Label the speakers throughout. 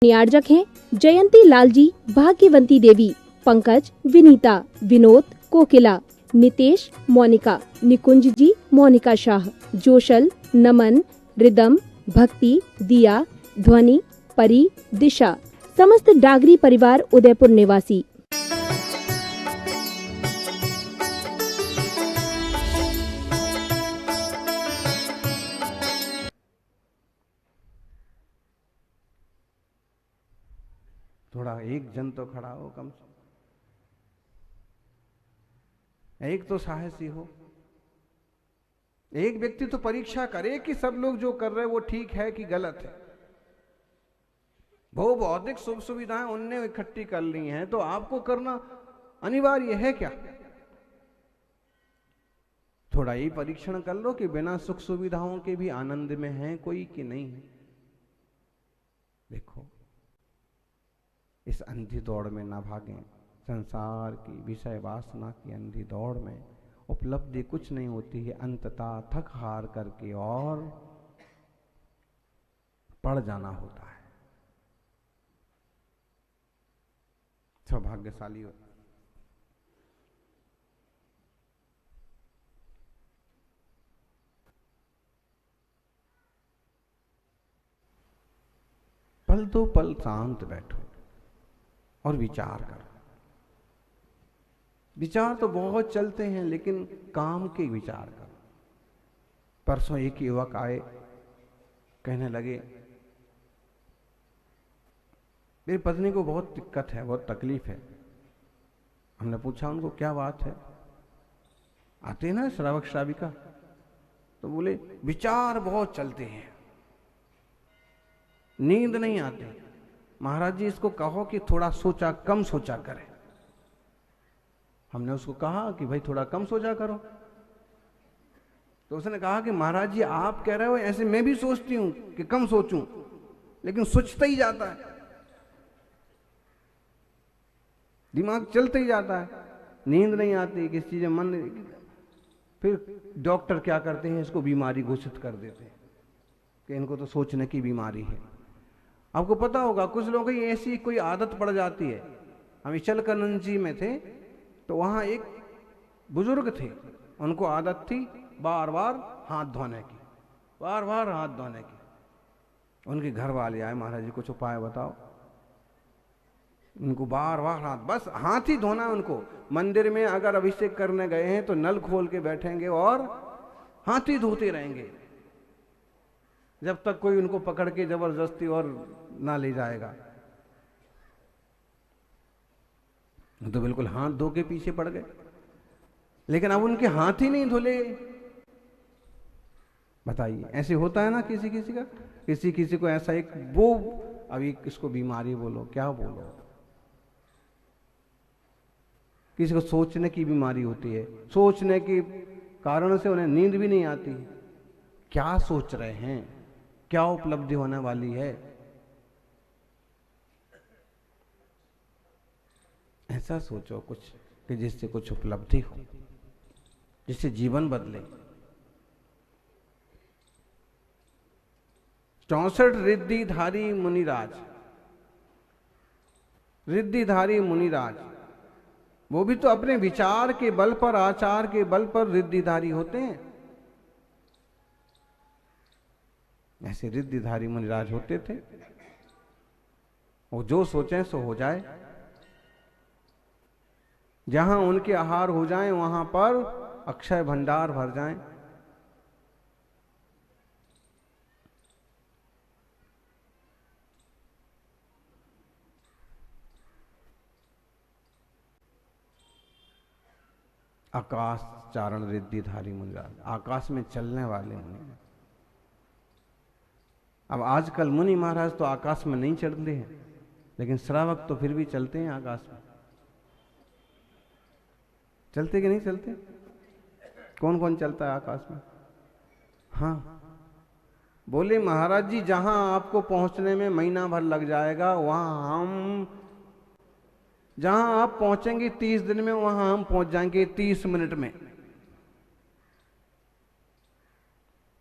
Speaker 1: नियार्जक हैं जयंती लालजी, भाग्यवंती देवी, पंकज, विनीता, विनोद, कोकिला, नितेश, मोनिका, निकुंज जी, मोनिका शाह, जोशल, नमन, रिदम, भक्ति, दिया, ध्वनि, परी, दिशा, समस्त डागरी परिवार उदयपुर निवासी।
Speaker 2: थोड़ा एक जन तो खड़ा हो, कम से एक तो साहसी हो। एक व्यक्ति तो परीक्षा करे कि सब लोग जो कर रहे हैं वो ठीक है कि गलत है। वो भौतिक सुख सुविधाएं उनने इकट्ठी कर ली हैं, तो आपको करना अनिवार्य है क्या? थोड़ा ये परीक्षण कर लो कि बिना सुख सुविधाओं के भी आनंद में है कोई कि नहीं है। देखो, इस अंधी दौड़ में ना भागें। संसार की विषय वासना की अंधी दौड़ में उपलब्धि कुछ नहीं होती है, अंततः थक हार करके और पड़ जाना होता है। सौभाग्यशाली हो। पल दो पल शांत बैठो और विचार करो। विचार तो बहुत चलते हैं, लेकिन काम के विचार करो। परसों एक युवक आए, कहने लगे मेरी पत्नी को बहुत दिक्कत है, बहुत तकलीफ है। हमने पूछा उनको क्या बात है। आते हैं ना श्रावक श्राविका, तो बोले विचार बहुत चलते हैं, नींद नहीं आती। महाराज जी इसको कहो कि थोड़ा सोचा कम सोचा करे। हमने उसको कहा कि भाई थोड़ा कम सोचा करो, तो उसने कहा कि महाराज जी आप कह रहे हो, ऐसे मैं भी सोचती हूं कि कम सोचूं, लेकिन सोचता ही जाता है, दिमाग चलते ही जाता है, नींद नहीं आती, किसी चीज में मन नहीं। फिर डॉक्टर क्या करते हैं, इसको बीमारी घोषित कर देते हैं कि इनको तो सोचने की बीमारी है। आपको पता होगा कुछ लोगों की ऐसी कोई आदत पड़ जाती है। हम इचलकरंजी जी में थे, तो वहां एक बुजुर्ग थे, उनको आदत थी बार बार हाथ धोने की, बार बार हाथ धोने की। उनके घर वाले आए, महाराज जी कुछ उपाय बताओ। उनको बार बार बस हाथ ही धोना है उनको। मंदिर में अगर अभिषेक करने गए हैं तो नल खोल के बैठेंगे और हाथ ही धोते रहेंगे, जब तक कोई उनको पकड़ के जबरदस्ती और ना ले जाएगा। तो बिल्कुल हाथ धो के पीछे पड़ गए, लेकिन अब उनके हाथ ही नहीं धुले। बताइए, ऐसे होता है ना किसी किसी का, किसी किसी को ऐसा एक वो, अभी किसको बीमारी बोलो क्या बोलो, किसी को सोचने की बीमारी होती है, सोचने के कारण से उन्हें नींद भी नहीं आती। क्या सोच रहे हैं, क्या उपलब्धि होने वाली है? ऐसा सोचो कुछ कि जिससे कुछ उपलब्धि हो, जिससे जीवन बदले। 64 रिद्धिधारी मुनिराज, रिद्धिधारी मुनिराज, वो भी तो अपने विचार के बल पर, आचार के बल पर रिद्धिधारी होते हैं। ऐसे रिद्धिधारी मुनिराज होते थे। वो जो सोचें सो हो जाए, जहां उनके आहार हो जाएं वहां पर अक्षय भंडार भर जाएं। आकाश चारण रिद्धिधारी मुनिराज, आकाश में चलने वाले मुनि। अब आजकल मुनि महाराज तो आकाश में नहीं चढ़ते हैं, लेकिन श्रावक तो फिर भी चलते हैं आकाश में। चलते कि नहीं चलते? कौन कौन चलता है आकाश में? हाँ, बोले महाराज जी जहां आपको पहुंचने में महीना भर लग जाएगा, वहां हम, जहां आप पहुंचेंगे 30 दिन में, वहां हम पहुंच जाएंगे 30 मिनट में।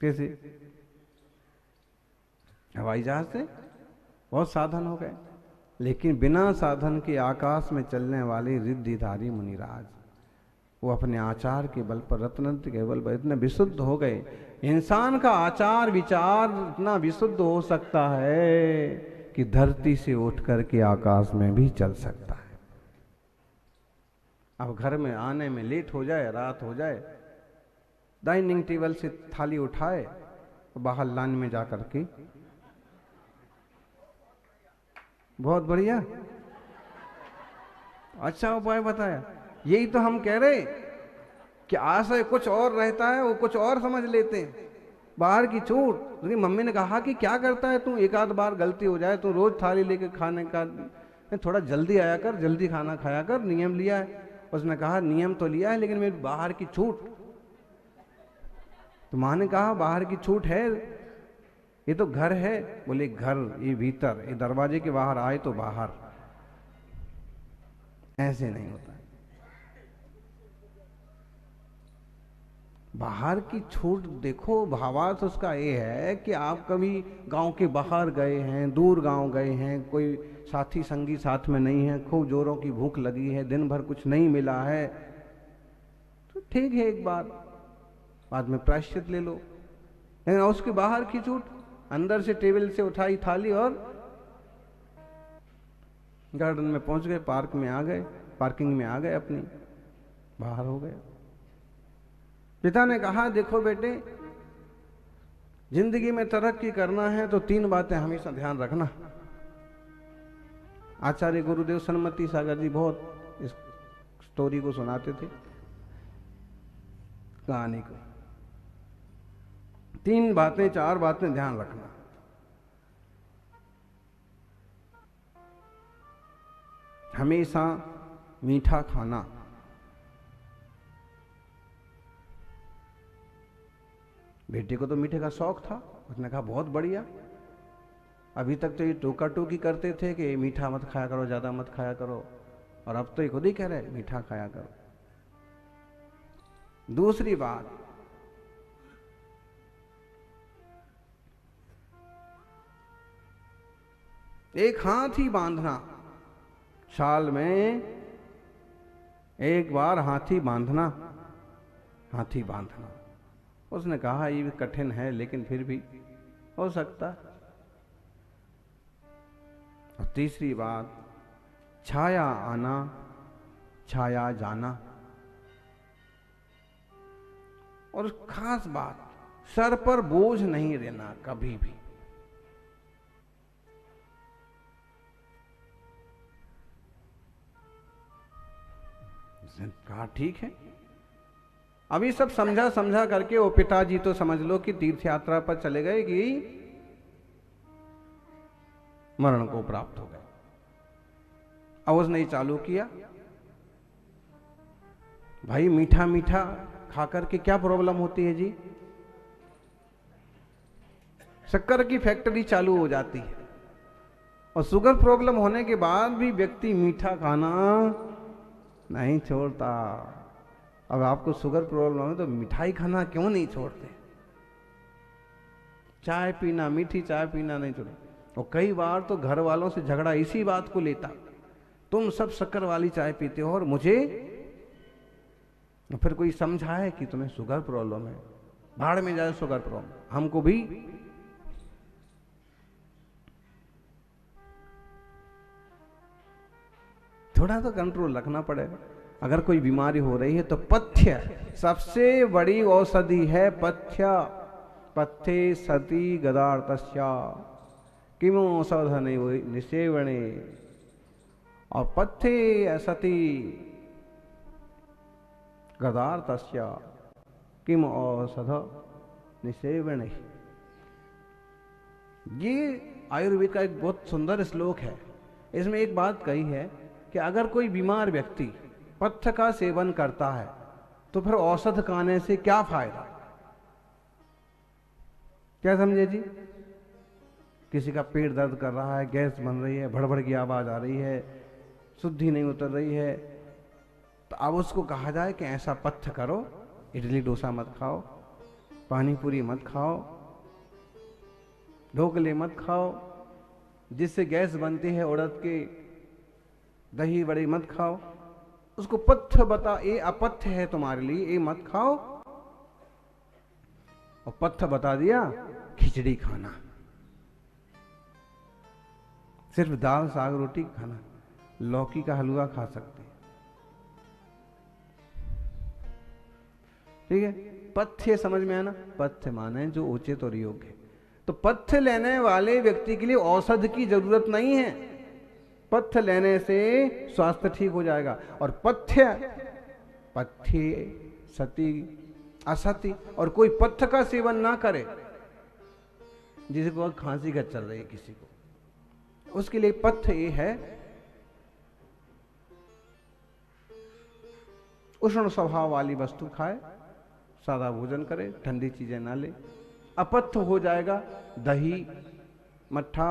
Speaker 2: कैसे? हवाई जहाज से बहुत साधन हो गए, लेकिन बिना साधन के आकाश में चलने वाले रिद्धिधारी मुनिराज, वो अपने आचार के बल पर, रत्नंत के बल पर इतने विशुद्ध हो गए। इंसान का आचार विचार इतना विशुद्ध हो सकता है कि धरती से उठ करके आकाश में भी चल सकता है। अब घर में आने में लेट हो जाए, रात हो जाए, डाइनिंग टेबल से थाली उठाए, बाहर लाइन में जा करके, बहुत बढ़िया, अच्छा उपाय बताया। यही तो हम कह रहे कि आशय कुछ और रहता है, वो कुछ और समझ लेते हैं। बाहर की छूट, उसकी मम्मी ने कहा कि क्या करता है तू, एक आध बार गलती हो जाए तो रोज थाली लेके खाने का, थोड़ा जल्दी आया कर, जल्दी खाना खाया कर, नियम लिया है। उसने कहा नियम तो लिया है, लेकिन मेरी बाहर की छूट। तो माँ ने कहा बाहर की छूट है, ये तो घर है। बोले घर, ये भीतर, ये दरवाजे के बाहर आए तो बाहर, ऐसे नहीं होता। बाहर की छूट देखो, भावार्थ उसका ये है कि आप कभी गांव के बाहर गए हैं, दूर गांव गए हैं, कोई साथी संगी साथ में नहीं है, खूब जोरों की भूख लगी है, दिन भर कुछ नहीं मिला है, तो ठीक है एक बार बाद में प्रायश्चित ले लो। लेकिन उसके बाहर की छूट, अंदर से टेबल से उठाई थाली और गार्डन में पहुंच गए, पार्क में आ गए, पार्किंग में आ गए, अपनी बाहर हो गए। पिता ने कहा देखो बेटे, जिंदगी में तरक्की करना है तो 3 बातें हमेशा ध्यान रखना। आचार्य गुरुदेव सन्मति सागर जी बहुत इस स्टोरी को सुनाते थे, कहानी को। 3 बातें 4 बातें ध्यान रखना। हमेशा मीठा खाना, बेटे को तो मीठे का शौक था, उसने कहा बहुत बढ़िया। अभी तक तो ये टोका टोकी करते थे कि मीठा मत खाया करो, ज्यादा मत खाया करो, और अब तो ये खुद ही कह रहे मीठा खाया करो। दूसरी बात, एक हाथी बांधना, साल में एक बार हाथी बांधना, हाथी बांधना। उसने कहा ये भी कठिन है, लेकिन फिर भी हो सकता है। और तीसरी बात, छाया आना, छाया जाना। और खास बात, सर पर बोझ नहीं रहना कभी भी। कहा ठीक है। अभी सब समझा समझा करके वो पिताजी तो समझ लो कि तीर्थ यात्रा पर चले गए कि मरण को प्राप्त हो गए। अब उसने ही चालू किया, भाई मीठा मीठा खाकर के क्या प्रॉब्लम होती है जी? शक्कर की फैक्ट्री चालू हो जाती है, और शुगर प्रॉब्लम होने के बाद भी व्यक्ति मीठा खाना नहीं छोड़ता। अब आपको शुगर प्रॉब्लम है तो मिठाई खाना क्यों नहीं छोड़ते? चाय पीना, मीठी चाय पीना नहीं छोड़ते। और कई बार तो घर वालों से झगड़ा इसी बात को लेता, तुम सब शक्कर वाली चाय पीते हो और मुझे, फिर कोई समझाए कि तुम्हें शुगर प्रॉब्लम है, भाड़ में जाए शुगर प्रॉब्लम, हमको भी थोड़ा तो कंट्रोल रखना पड़ेगा। अगर कोई बीमारी हो रही है तो पथ्य, सबसे बड़ी औषधि है पथ्य। पथ्ये सती गदार्थस्या किम औषधने निसेवने। और पथ्ये सती गदार्थस्या किम औषध निसेवने। ये आयुर्वेद का एक बहुत सुंदर श्लोक है। इसमें एक बात कही है कि अगर कोई बीमार व्यक्ति पथ्य का सेवन करता है तो फिर औषध खाने से क्या फायदा? क्या समझे जी? किसी का पेट दर्द कर रहा है, गैस बन रही है, भड़बड़ की आवाज आ रही है, शुद्धि नहीं उतर रही है, तो अब उसको कहा जाए कि ऐसा पथ्य करो, इडली डोसा मत खाओ, पानी पूरी मत खाओ, ढोकले मत खाओ, जिससे गैस बनती है, उड़द के दही बड़े मत खाओ। उसको पथ्य बता, ये अपथ्य है तुम्हारे लिए, ये मत खाओ। और पथ्य बता दिया खिचड़ी खाना, सिर्फ दाल साग रोटी खाना, लौकी का हलवा खा सकते हैं। ठीक है, पथ्य समझ में आया ना? पथ्य माने जो उचित और योग्य है। तो पथ्य लेने वाले व्यक्ति के लिए औषध की जरूरत नहीं है। पथ्य लेने से स्वास्थ्य ठीक हो जाएगा। और पथ्य सती असती, और कोई पथ्य का सेवन ना करे, जिसको खांसी का चल रही है किसी को, उसके लिए पथ्य ये है उष्ण स्वभाव वाली वस्तु खाए, सादा भोजन करे, ठंडी चीजें ना ले। अपथ्य हो जाएगा दही, मट्ठा,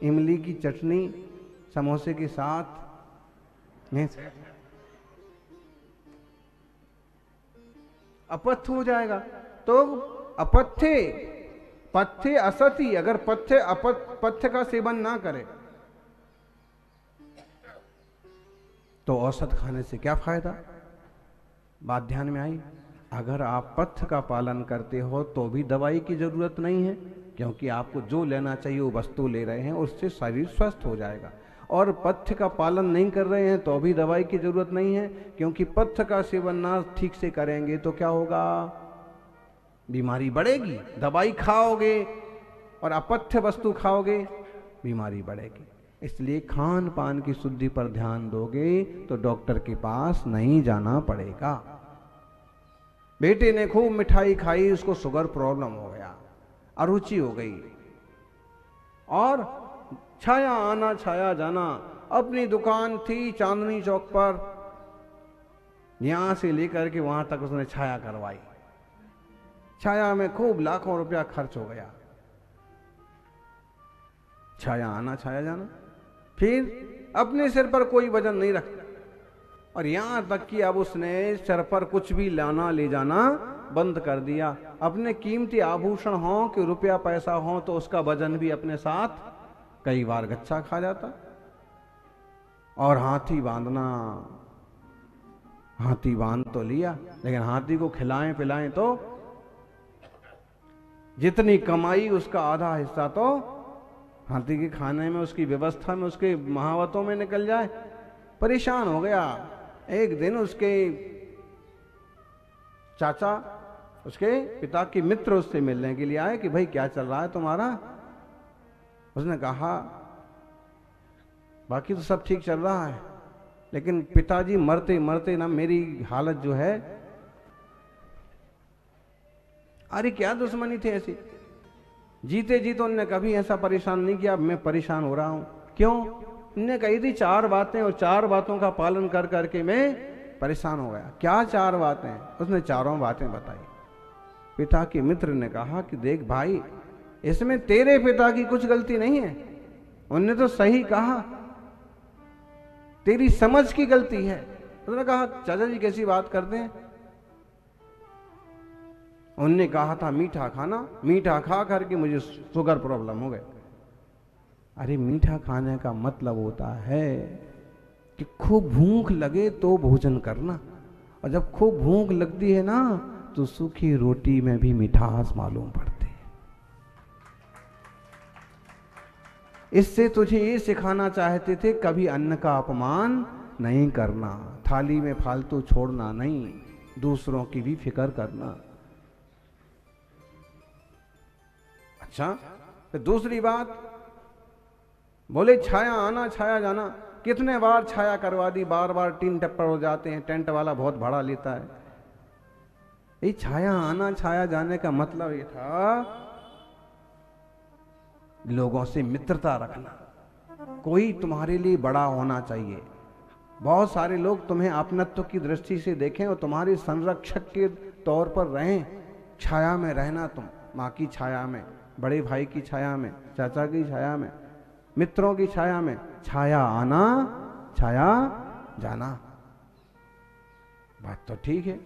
Speaker 2: इमली की चटनी समोसे के साथ में अपथ्य हो जाएगा। तो अपथ्य पथ्य असति, अगर पथ्य का सेवन ना करे तो औषध खाने से क्या फायदा? बात ध्यान में आई? अगर आप पथ्य का पालन करते हो तो भी दवाई की जरूरत नहीं है, क्योंकि आपको जो लेना चाहिए वो वस्तु ले रहे हैं, उससे शरीर स्वस्थ हो जाएगा। और पथ्य का पालन नहीं कर रहे हैं तो भी दवाई की जरूरत नहीं है, क्योंकि पथ्य का सेवन ना ठीक से करेंगे तो क्या होगा? बीमारी बढ़ेगी। दवाई खाओगे और अपथ्य वस्तु खाओगे, बीमारी बढ़ेगी। इसलिए खान पान की शुद्धि पर ध्यान दोगे तो डॉक्टर के पास नहीं जाना पड़ेगा। बेटे ने खूब मिठाई खाई, उसको शुगर प्रॉब्लम हो गया, अरुचि हो गई, और छाया आना छाया जाना। अपनी दुकान थी चांदनी चौक पर, यहां से लेकर के वहां तक उसने छाया करवाई। छाया में खूब लाखों रुपया खर्च हो गया। छाया आना छाया जाना। फिर अपने सिर पर कोई वजन नहीं रखता, और यहां तक कि अब उसने सिर पर कुछ भी लाना ले जाना बंद कर दिया। अपने कीमती आभूषण हो कि रुपया पैसा हो तो उसका वजन भी अपने साथ कई बार गच्चा खा जाता। और हाथी बांधना, हाथी बांध तो लिया, लेकिन हाथी को खिलाएं पिलाएं तो जितनी कमाई उसका आधा हिस्सा तो हाथी के खाने में, उसकी व्यवस्था में, उसके महावतों में निकल जाए। परेशान हो गया। एक दिन उसके चाचा, उसके पिता के मित्र उससे मिलने के लिए आए कि भाई क्या चल रहा है तुम्हारा? उसने कहा बाकी तो सब ठीक चल रहा है, लेकिन पिताजी मरते मरते ना मेरी हालत जो है। अरे क्या दुश्मनी थी ऐसी? जीते जी तो उनने कभी ऐसा परेशान नहीं किया, मैं परेशान हो रहा हूं। क्यों? उनने कही थी 4 बातें, और 4 बातों का पालन कर करके मैं परेशान हो गया। क्या 4 बातें? उसने चारों बातें बताई। पिता के मित्र ने कहा कि देख भाई, इसमें तेरे पिता की कुछ गलती नहीं है, उनने तो सही कहा, तेरी समझ की गलती है। उसने कहा चाचा जी कैसी बात करते हैं? उनने कहा था मीठा खाना, मीठा खा करके मुझे शुगर प्रॉब्लम हो गए। अरे मीठा खाने का मतलब होता है कि खूब भूख लगे तो भोजन करना, और जब खूब भूख लगती है ना तो सूखी रोटी में भी मिठास मालूम पड़ती है। इससे तुझे ये सिखाना चाहते थे कभी अन्न का अपमान नहीं करना, थाली में फालतू छोड़ना नहीं, दूसरों की भी फिक्र करना। अच्छा, तो दूसरी बात बोले छाया आना छाया जाना। कितने बार छाया करवा दी, बार बार टीन टप्पर हो जाते हैं, टेंट वाला बहुत भाड़ा लेता है। ये छाया आना छाया जाने का मतलब ये था लोगों से मित्रता रखना, कोई तुम्हारे लिए बड़ा होना चाहिए। बहुत सारे लोग तुम्हें अपनत्व की दृष्टि से देखें और तुम्हारे संरक्षक के तौर पर रहें। छाया में रहना, तुम माँ की छाया में, बड़े भाई की छाया में, चाचा की छाया में, मित्रों की छाया में। छाया आना छाया जाना, बात तो ठीक है।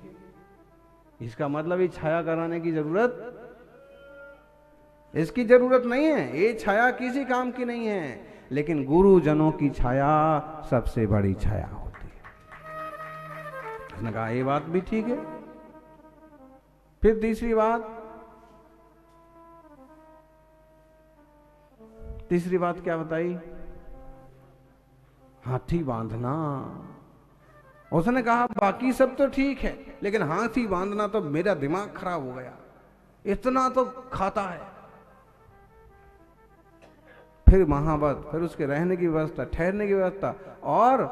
Speaker 2: इसका मतलब ये छाया कराने की जरूरत इसकी जरूरत नहीं है, ये छाया किसी काम की नहीं है, लेकिन गुरुजनों की छाया सबसे बड़ी छाया होती है। उसने कहा ये बात भी ठीक है। फिर तीसरी बात क्या बताई? हाथी बांधना। उसने कहा बाकी सब तो ठीक है, लेकिन हाथी बांधना तो मेरा दिमाग खराब हो गया, इतना तो खाता है। फिर महावत, फिर उसके रहने की व्यवस्था, ठहरने की व्यवस्था, और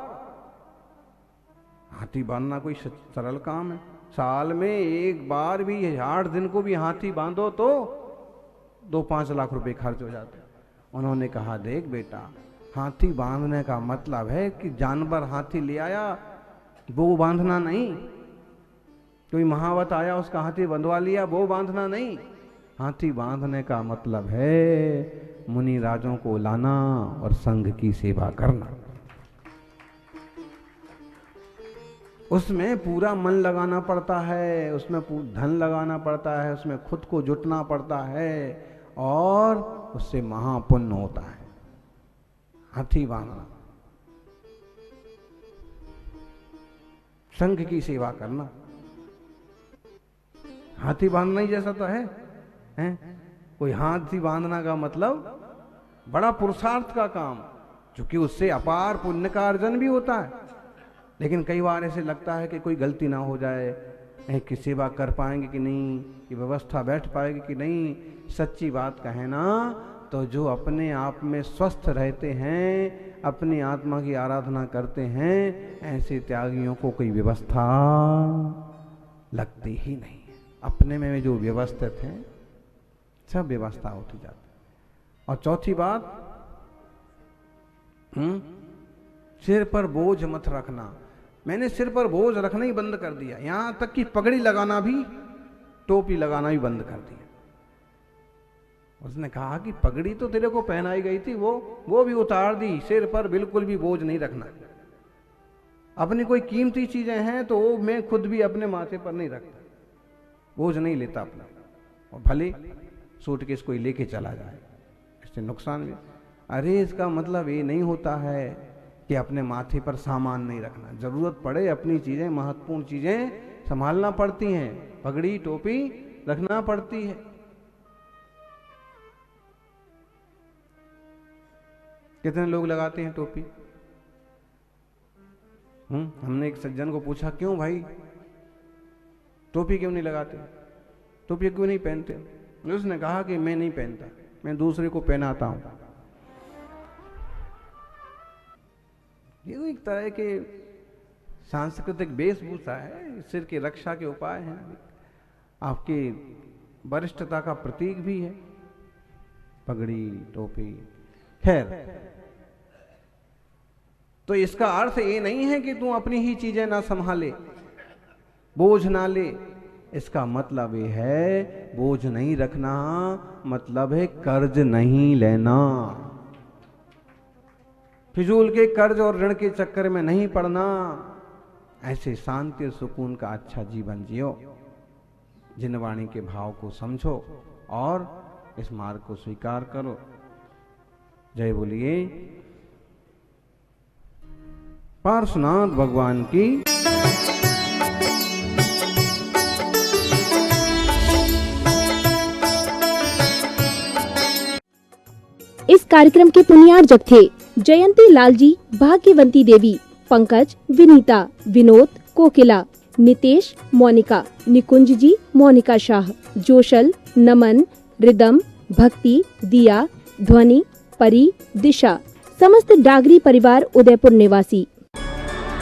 Speaker 2: हाथी बांधना कोई सरल काम है? साल में एक बार भी 8 दिन को भी हाथी बांधो तो 2-5 लाख रुपए खर्च हो जाते। उन्होंने कहा देख बेटा, हाथी बांधने का मतलब है कि जानवर हाथी ले आया वो बांधना नहीं, कोई महावत आया उसका हाथी बंधवा लिया वो बांधना नहीं। हाथी बांधने का मतलब है मुनि राजों को लाना और संघ की सेवा करना। उसमें पूरा मन लगाना पड़ता है, उसमें धन लगाना पड़ता है, उसमें खुद को जुटना पड़ता है और उससे महापुण्य होता है। हाथी बांधना, संघ की सेवा करना, हाथी बांधना ही जैसा तो है? कोई हाथी बांधना का मतलब बड़ा पुरुषार्थ का काम, क्योंकि उससे अपार पुण्य का अर्जन भी होता है। लेकिन कई बार ऐसे लगता है कि कोई गलती ना हो जाए, कि सेवा कर पाएंगे कि नहीं, कि व्यवस्था बैठ पाएगी कि नहीं। सच्ची बात कहे ना तो जो अपने आप में स्वस्थ रहते हैं, अपनी आत्मा की आराधना करते हैं, ऐसे त्यागियों को कोई व्यवस्था लगती ही नहीं है। अपने में जो व्यवस्थित हैं सब व्यवस्था होती जाती है। और चौथी बात, सिर पर बोझ मत रखना। मैंने सिर पर बोझ रखना ही बंद कर दिया, यहां तक कि पगड़ी लगाना भी, टोपी लगाना भी बंद कर दिया। उसने कहा कि पगड़ी तो तेरे को पहनाई गई थी, वो भी उतार दी, सिर पर बिल्कुल भी बोझ नहीं रखना। अपनी कोई कीमती चीजें हैं तो वो मैं खुद भी अपने माथे पर नहीं रखता, बोझ नहीं लेता अपना, और भले सूटकेस कोई लेके चला जाए, इससे नुकसान भी। अरे इसका मतलब ये नहीं होता है कि अपने माथे पर सामान नहीं रखना। जरूरत पड़े अपनी चीजें, महत्वपूर्ण चीजें संभालना पड़ती हैं, पगड़ी टोपी रखना पड़ती है। कितने लोग लगाते हैं टोपी? हमने एक सज्जन को पूछा, क्यों भाई टोपी क्यों नहीं लगाते, टोपी क्यों नहीं पहनते? उसने कहा कि मैं नहीं पहनता, मैं दूसरे को पहनाता हूं। ये एक तरह के सांस्कृतिक वेशभूषा है, सिर की रक्षा के उपाय हैं, आपकी वरिष्ठता का प्रतीक भी है पगड़ी टोपी। खैर, तो इसका अर्थ ये नहीं है कि तू अपनी ही चीजें ना संभाले, बोझ ना ले। इसका मतलब ये है बोझ नहीं रखना, मतलब है कर्ज नहीं लेना, फिजूल के कर्ज और ऋण के चक्कर में नहीं पड़ना। ऐसे शांति और सुकून का अच्छा जीवन जियो, जिनवाणी के भाव को समझो और इस मार्ग को स्वीकार करो। जय बोलिए पार्श्वनाथ भगवान की।
Speaker 1: इस कार्यक्रम के पुण्यार्जक थे जयंती लाल जी, भाग्यवंती देवी, पंकज, विनीता, विनोद, कोकिला, नितेश, मोनिका, निकुंज जी, मोनिका शाह, जोशल, नमन, रिदम, भक्ति, दिया, ध्वनि, परी, दिशा, समस्त डागरी परिवार उदयपुर निवासी।